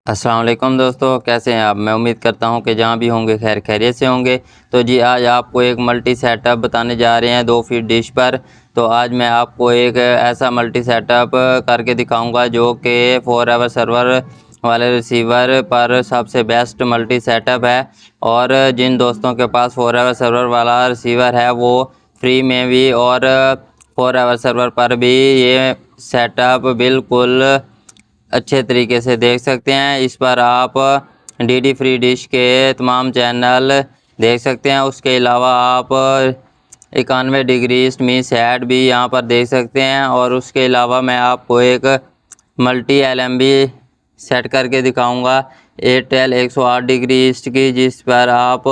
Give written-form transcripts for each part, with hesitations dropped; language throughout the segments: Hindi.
अस्सलाम वालेकुम दोस्तों, कैसे हैं आप। मैं उम्मीद करता हूं कि जहां भी होंगे खैर खैरियत से होंगे। तो जी आज आपको एक मल्टी सेटअप बताने जा रहे हैं 2 फीट डिश पर। तो आज मैं आपको एक ऐसा मल्टी सेटअप करके दिखाऊंगा जो कि 4 आवर सर्वर वाले रिसीवर पर सबसे बेस्ट मल्टी सेटअप है। और जिन दोस्तों के पास 4 आवर सर्वर वाला रिसीवर है वो फ्री में भी और 4 आवर सर्वर पर भी ये सेटअप बिल्कुल अच्छे तरीके से देख सकते हैं। इस पर आप डीडी फ्री डिश के तमाम चैनल देख सकते हैं। उसके अलावा आप 91 डिग्री मी सेट भी यहाँ पर देख सकते हैं। और उसके अलावा मैं आपको एक मल्टी LMB सेट करके दिखाऊंगा एयरटेल 108 डिग्री ईस्ट की, जिस पर आप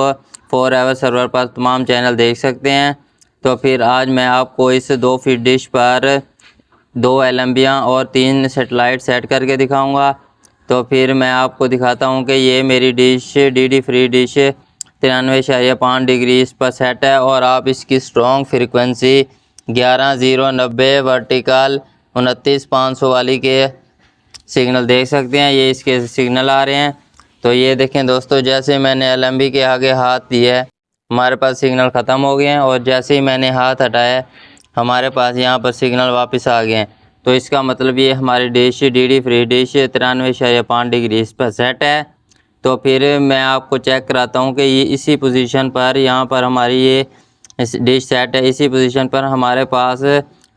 4 आवर सर्वर पर तमाम चैनल देख सकते हैं। तो फिर आज मैं आपको इस 2 फीट डिश पर 2 LMB और 3 सेटेलाइट सेट करके दिखाऊंगा। तो फिर मैं आपको दिखाता हूं कि ये मेरी dish DD free dish 93.5 degree इस पर सेट है। और आप इसकी स्ट्रॉन्ग फ्रीक्वेंसी 11090 वर्टिकल 29500 वाली के सिग्नल देख सकते हैं। ये इसके सिग्नल आ रहे हैं। तो ये देखें दोस्तों, जैसे मैंने LMB के आगे हाथ दिया है हमारे पास सिग्नल ख़त्म हो गए हैं, और जैसे ही मैंने हाथ हटाया हमारे पास यहाँ पर सिग्नल वापस आ गए हैं। तो इसका मतलब ये हमारी dish DD free dish 93.5 degree इस पर सेट है। तो फिर मैं आपको चेक कराता हूँ कि ये इसी पोजीशन पर यहाँ पर हमारी ये डिश सेट है। इसी पोजीशन पर हमारे पास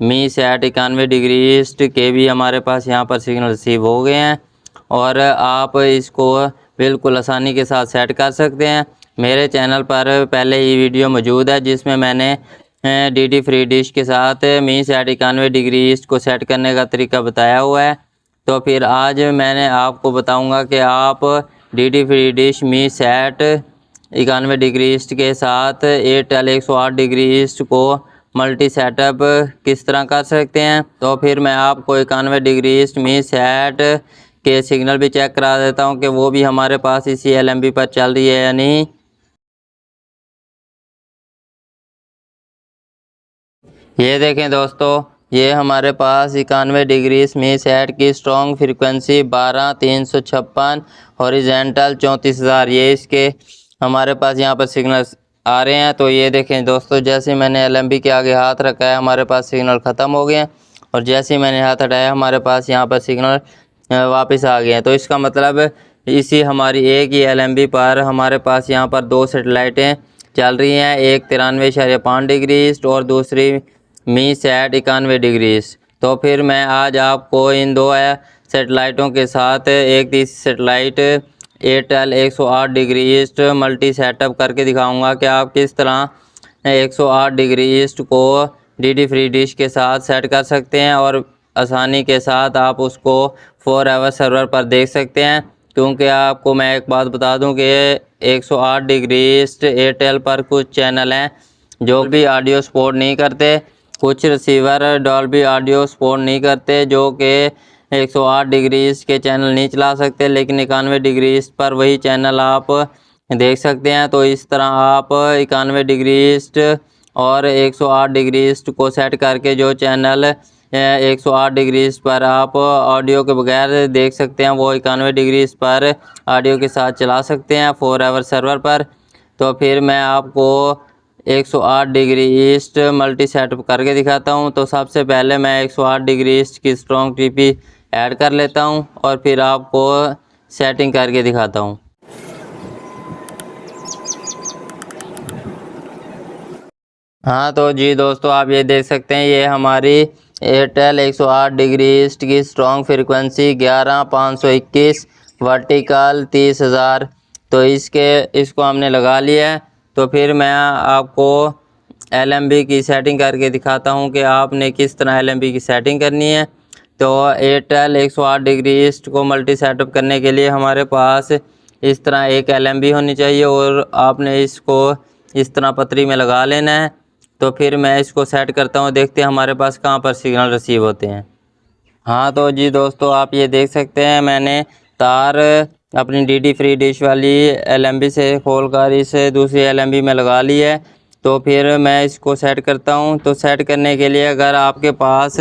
मी सेट 91 डिग्री ईस्ट के भी हमारे पास यहाँ पर सिग्नल रिसीव हो गए हैं। और आप इसको बिल्कुल आसानी के साथ सेट कर सकते हैं। मेरे चैनल पर पहले ही वीडियो मौजूद है जिसमें मैंने डीडी फ्री डिश के साथ मी सेट 91 डिग्री ईस्ट को सेट करने का तरीका बताया हुआ है। तो फिर आज मैंने आपको बताऊंगा कि आप डीडी फ्री डिश मी सेट 91 डिग्री ईस्ट के साथ एयरटेल 108 डिग्री ईस्ट को मल्टी सेटअप किस तरह कर सकते हैं। तो फिर मैं आपको 91 डिग्री ईस्ट मी सेट के सिग्नल भी चेक करा देता हूं कि वो भी हमारे पास इसी LMB पर चल रही है या नहीं। ये देखें दोस्तों, ये हमारे पास 91 डिग्री मी सेट की स्ट्रॉन्ग फ्रीक्वेंसी 12356 हॉरिजेंटल 34000 ये इसके हमारे पास यहाँ पर सिग्नल आ रहे हैं। तो ये देखें दोस्तों, जैसे मैंने LMB के आगे हाथ रखा है हमारे पास सिग्नल ख़त्म हो गए हैं, और जैसे ही मैंने हाथ हटाया हमारे पास यहाँ पर सिग्नल वापस आ गए हैं। तो इसका मतलब इसी हमारी एक ही LMB पर हमारे पास यहाँ पर 2 सेटेलाइटें चल रही हैं, एक 93.5 डिग्री ईस्ट और दूसरी मी सेट 91 डिग्री। तो फिर मैं आज आपको इन 2 सेटेलाइटों के साथ एक तीसरी satellite Airtel 108 degree east multi setup करके दिखाऊंगा कि आप किस तरह 108 डिग्री ईस्ट को डीडी फ्री डिश के साथ सेट कर सकते हैं और आसानी के साथ आप उसको 4 आवर सर्वर पर देख सकते हैं। क्योंकि आपको मैं एक बात बता दूं कि 108 डिग्री ईस्ट एयरटेल पर कुछ चैनल हैं जो भी ऑडियो सपोर्ट नहीं करते, कुछ रिसीवर डॉल्बी ऑडियो सपोर्ट नहीं करते जो कि 108 डिग्री ईस्ट के चैनल नहीं चला सकते, लेकिन 91 डिग्री ईस्ट पर वही चैनल आप देख सकते हैं। तो इस तरह आप 91 डिग्री ईस्ट और 108 डिग्री ईस्ट को सेट करके जो चैनल 108 डिग्री पर आप ऑडियो के बगैर देख सकते हैं वो 91 डिग्री पर ऑडियो के साथ चला सकते हैं 4 आवर सर्वर पर। तो फिर मैं आपको 108 डिग्री ईस्ट मल्टी सेटअप करके दिखाता हूं। तो सबसे पहले मैं 108 डिग्री ईस्ट की स्ट्रॉन्ग TP ऐड कर लेता हूं और फिर आपको सेटिंग करके दिखाता हूं। हाँ तो जी दोस्तों, आप ये देख सकते हैं ये हमारी एयरटेल 108 डिग्री ईस्ट की स्ट्रॉन्ग फ्रीक्वेंसी 11521 वर्टिकल 30000। तो इसको हमने लगा लिया है। तो फिर मैं आपको LMB की सेटिंग करके दिखाता हूँ कि आपने किस तरह LMB की सेटिंग करनी है। तो एयरटेल 108 डिग्री ईस्ट को मल्टी सेटअप करने के लिए हमारे पास इस तरह एक LMB होनी चाहिए और आपने इसको इस तरह पतरी में लगा लेना है। तो फिर मैं इसको सेट करता हूँ, देखते हैं हमारे पास कहाँ पर सिग्नल रिसीव होते हैं। हाँ तो जी दोस्तों, आप ये देख सकते हैं मैंने तार अपनी डीडी फ्री डिश वाली LMB से खोलकर इस दूसरी LMB में लगा ली है। तो फिर मैं इसको सेट करता हूँ। तो सेट करने के लिए अगर आपके पास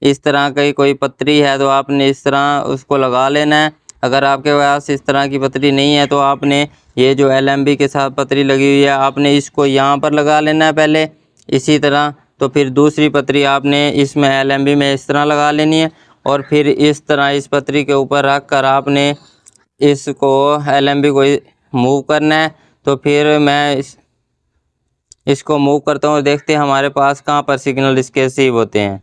इस तरह की कोई पतरी है तो आपने इस तरह उसको लगा लेना है। अगर आपके पास इस तरह की पतरी नहीं है तो आपने ये जो LMB के साथ पतरी लगी हुई है आपने इसको यहाँ पर लगा लेना है पहले इसी तरह। तो फिर दूसरी पतरी आपने इसमें LMB में इस तरह लगा लेनी है और फिर इस तरह इस पतरी के ऊपर रख कर आपने इसको LMB को मूव करना है। तो फिर मैं इसको मूव करता हूँ, देखते हैं हमारे पास कहाँ पर सिग्नल इसके रिसीव होते हैं।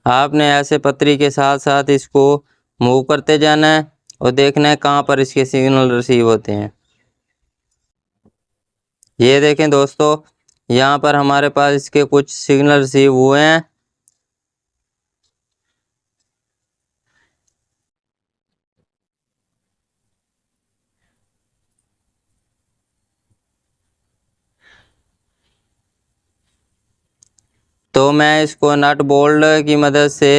आपने ऐसे पतरी के साथ साथ इसको मूव करते जाना है और देखना है कहाँ पर इसके सिग्नल रिसीव होते हैं। ये देखें दोस्तों, यहाँ पर हमारे पास इसके कुछ सिग्नल रिसीव हुए हैं। तो मैं इसको नट बोल्ट की मदद से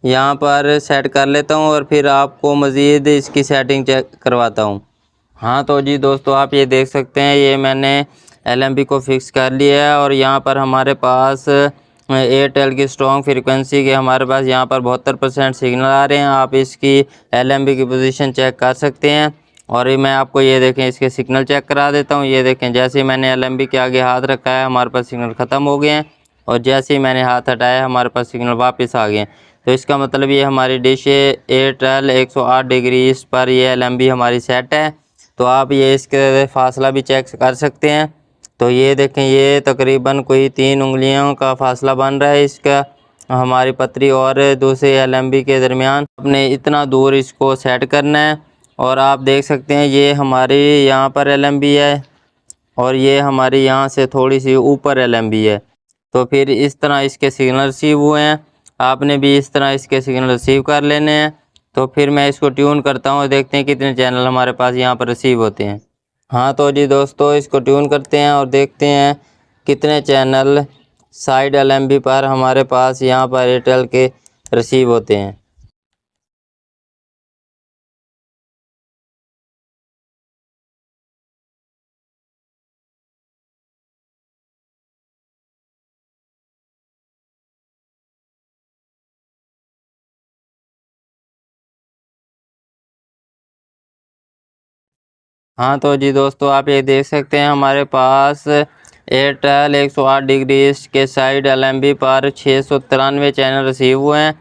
यहाँ पर सेट कर लेता हूँ और फिर आपको मज़ीद इसकी सेटिंग चेक करवाता हूँ। हाँ तो जी दोस्तों, आप ये देख सकते हैं ये मैंने LMB को फिक्स कर लिया है और यहाँ पर हमारे पास एयरटेल की स्ट्रॉन्ग फ्रीक्वेंसी के हमारे पास यहाँ पर 72% सिग्नल आ रहे हैं। आप इसकी LMB की पोजीशन चेक कर सकते हैं और मैं आपको ये देखें इसके सिग्नल चेक करा देता हूँ। ये देखें जैसे ही मैंने LMB के आगे हाथ रखा है हमारे पास सिग्नल ख़त्म हो गए हैं और जैसे ही मैंने हाथ हटाया हमारे पास सिग्नल वापस आ गए हैं। तो इसका मतलब ये हमारी डिश एयरटेल 108 डिग्री इस पर ये LMB हमारी सेट है। तो आप ये इसके फासला भी चेक कर सकते हैं। तो ये देखें ये तकरीबन कोई 3 उंगलियों का फासला बन रहा है इसका हमारी पतरी और दूसरे LMB के दरमियान। आपने इतना दूर इसको सेट करना है और आप देख सकते हैं ये हमारी यहाँ पर LMB है और ये हमारी यहाँ से थोड़ी सी ऊपर LMB है। तो फिर इस तरह इसके सिग्नल रिसीव हुए हैं, आपने भी इस तरह इसके सिग्नल रिसीव कर लेने हैं। तो फिर मैं इसको ट्यून करता हूँ और देखते हैं कितने चैनल हमारे पास यहाँ पर रिसीव होते हैं। हाँ तो जी दोस्तों, इसको ट्यून करते हैं और देखते हैं कितने चैनल साइड LMB पर हमारे पास यहाँ पर एयरटेल के रिसीव होते हैं। हाँ तो जी दोस्तों, आप ये देख सकते हैं हमारे पास एयरटेल 108 डिग्री के साइड LMB पर 693 चैनल रिसीव हुए हैं।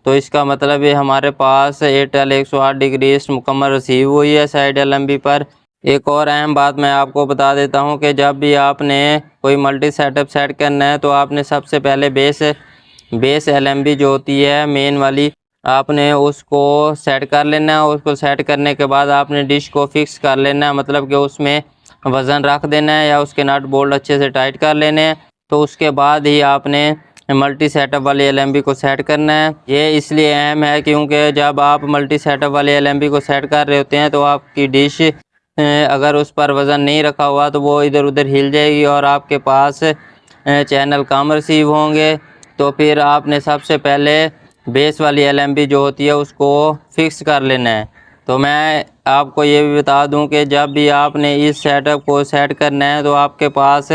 तो इसका मतलब ये हमारे पास एयरटेल 108 डिग्री मुकम्मल रिसीव हुई है साइड LMB पर। एक और अहम बात मैं आपको बता देता हूँ कि जब भी आपने कोई मल्टी सेटअप सेट करना है तो आपने सबसे पहले बेस LMB जो होती है मेन वाली आपने उसको सेट कर लेना है। उसको सेट करने के बाद आपने डिश को फिक्स कर लेना है, मतलब कि उसमें वज़न रख देना है या उसके नट बोल्ट अच्छे से टाइट कर लेने हैं। तो उसके बाद ही आपने मल्टी सेटअप वाली LMB को सेट करना है। ये इसलिए अहम है क्योंकि जब आप मल्टी सेटअप वाली LMB को सेट कर रहे होते हैं तो आपकी डिश अगर उस पर वज़न नहीं रखा हुआ तो वो इधर उधर हिल जाएगी और आपके पास चैनल कम रिसीव होंगे। तो फिर आपने सबसे पहले बेस वाली LMB जो होती है उसको फिक्स कर लेना है। तो मैं आपको ये भी बता दूं कि जब भी आपने इस सेटअप को सेट करना है तो आपके पास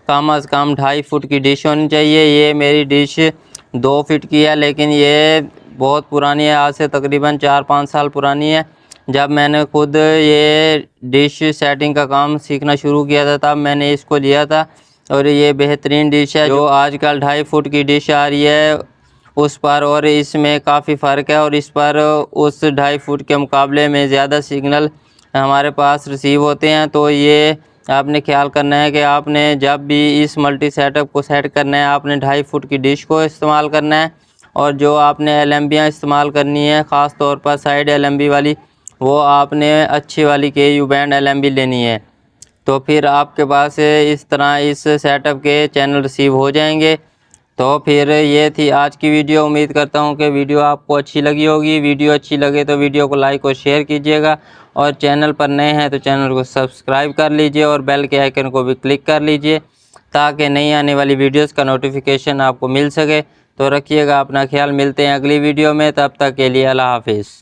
कम अज़ कम 2.5 फुट की डिश होनी चाहिए। ये मेरी डिश 2 फीट की है लेकिन ये बहुत पुरानी है, आज से तकरीबन 4-5 साल पुरानी है। जब मैंने खुद ये डिश सेटिंग का काम सीखना शुरू किया था तब मैंने इसको लिया था और ये बेहतरीन डिश है। जो आजकल 2.5 फुट की डिश आ रही है उस पर और इसमें काफ़ी फ़र्क है और इस पर उस 2.5 फुट के मुकाबले में ज़्यादा सिग्नल हमारे पास रिसीव होते हैं। तो ये आपने ख्याल करना है कि आपने जब भी इस मल्टी सेटअप को सेट करना है आपने 2.5 फुट की डिश को इस्तेमाल करना है और जो आपने LMBयाँ इस्तेमाल करनी है ख़ास तौर पर साइड LMB वाली वो आपने अच्छी वाली KU बैंड LMB लेनी है। तो फिर आपके पास इस तरह इस सेटअप के चैनल रिसीव हो जाएंगे। तो फिर ये थी आज की वीडियो। उम्मीद करता हूँ कि वीडियो आपको अच्छी लगी होगी। वीडियो अच्छी लगे तो वीडियो को लाइक और शेयर कीजिएगा और चैनल पर नए हैं तो चैनल को सब्सक्राइब कर लीजिए और बेल के आइकन को भी क्लिक कर लीजिए ताकि नई आने वाली वीडियोस का नोटिफिकेशन आपको मिल सके। तो रखिएगा अपना ख्याल, मिलते हैं अगली वीडियो में, तब तक के लिए अल्लाह हाफिज़।